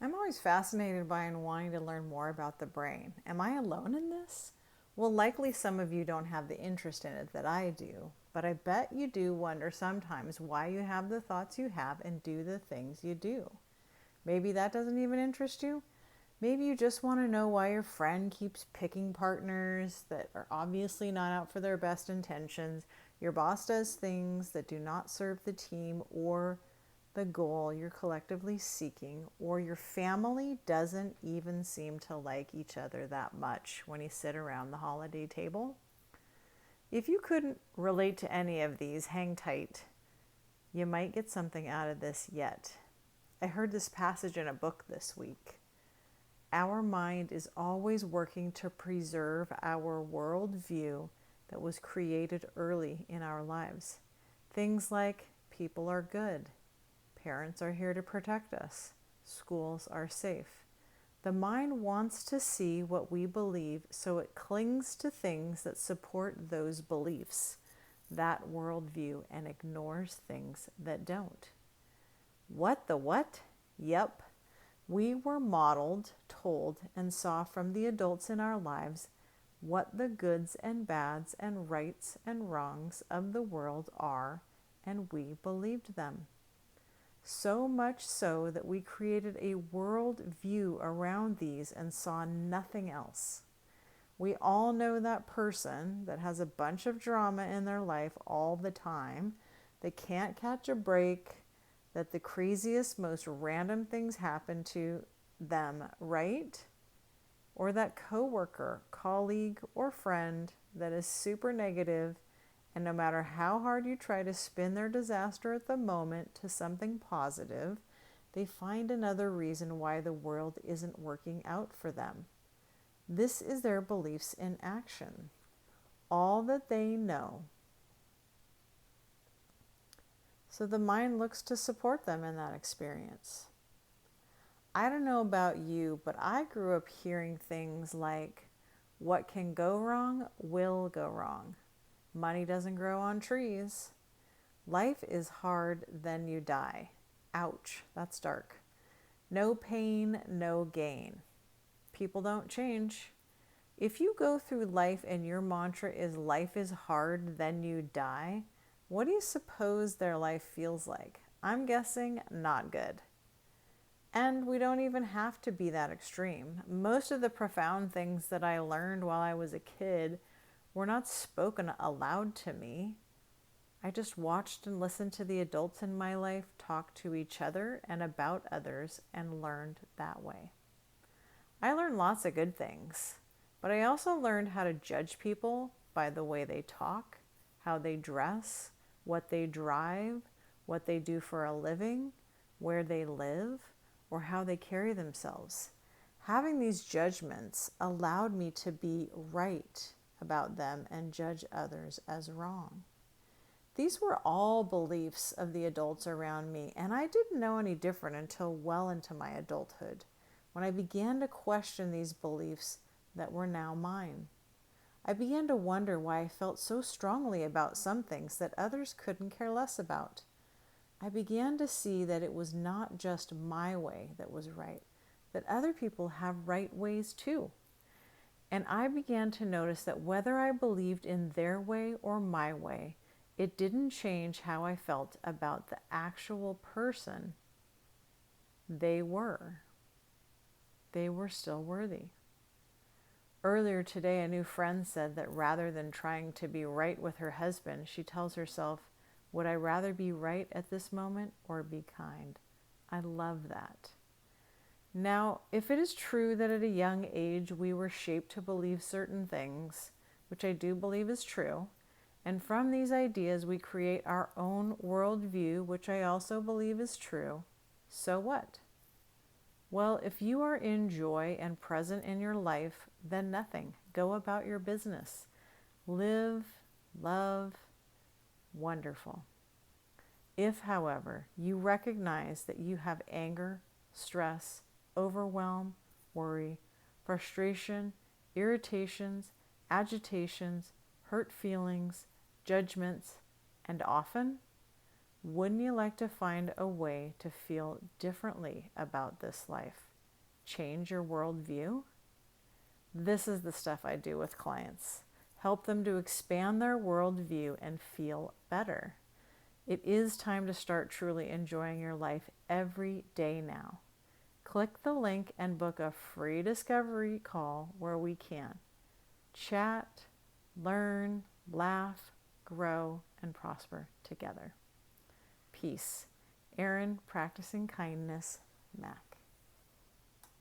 I'm always fascinated by and wanting to learn more about the brain. Am I alone in this? Well, likely some of you don't have the interest in it that I do, but I bet you do wonder sometimes why you have the thoughts you have and do the things you do. Maybe that doesn't even interest you. Maybe you just want to know why your friend keeps picking partners that are obviously not out for their best intentions. Your boss does things that do not serve the team or the goal you're collectively seeking, or your family doesn't even seem to like each other that much when you sit around the holiday table. If you couldn't relate to any of these, hang tight. You might get something out of this yet. I heard this passage in a book this week. Our mind is always working to preserve our worldview that was created early in our lives. Things like people are good, parents are here to protect us, schools are safe. The mind wants to see what we believe, so it clings to things that support those beliefs, that worldview, and ignores things that don't. What the what? Yep. We were modeled, told, and saw from the adults in our lives what the goods and bads and rights and wrongs of the world are, and we believed them. So much so that we created a world view around these and saw nothing else. We all know that person that has a bunch of drama in their life all the time. They can't catch a break, that the craziest, most random things happen to them, right? Or that coworker, colleague, or friend that is super negative, and no matter how hard you try to spin their disaster at the moment to something positive, they find another reason why the world isn't working out for them. This is their beliefs in action. All that they know. So the mind looks to support them in that experience. I don't know about you, but I grew up hearing things like, what can go wrong will go wrong. Money doesn't grow on trees. Life is hard, then you die. Ouch, that's dark. No pain, no gain. People don't change. If you go through life and your mantra is life is hard, then you die, what do you suppose their life feels like? I'm guessing not good. And we don't even have to be that extreme. Most of the profound things that I learned while I was a kid were not spoken aloud to me. I just watched and listened to the adults in my life talk to each other and about others and learned that way. I learned lots of good things, but I also learned how to judge people by the way they talk, how they dress, what they drive, what they do for a living, where they live, or how they carry themselves. Having these judgments allowed me to be right about them and judge others as wrong. These were all beliefs of the adults around me, and I didn't know any different until well into my adulthood, when I began to question these beliefs that were now mine. I began to wonder why I felt so strongly about some things that others couldn't care less about. I began to see that it was not just my way that was right, that other people have right ways too. And I began to notice that whether I believed in their way or my way, it didn't change how I felt about the actual person they were. They were still worthy. Earlier today, a new friend said that rather than trying to be right with her husband, she tells herself, would I rather be right at this moment or be kind? I love that. Now, if it is true that at a young age we were shaped to believe certain things, which I do believe is true, and from these ideas we create our own worldview, which I also believe is true, so what? Well, if you are in joy and present in your life, then nothing. Go about your business. Live, love, wonderful. If, however, you recognize that you have anger, stress, overwhelm, worry, frustration, irritations, agitations, hurt feelings, judgments, and often Wouldn't you like to find a way to feel differently about this life? Change your worldview? This is the stuff I do with clients. Help them to expand their worldview and feel better. It is time to start truly enjoying your life every day now. Click the link and book a free discovery call where we can chat, learn, laugh, grow, and prosper together. Peace. Erin, practicing kindness, Math.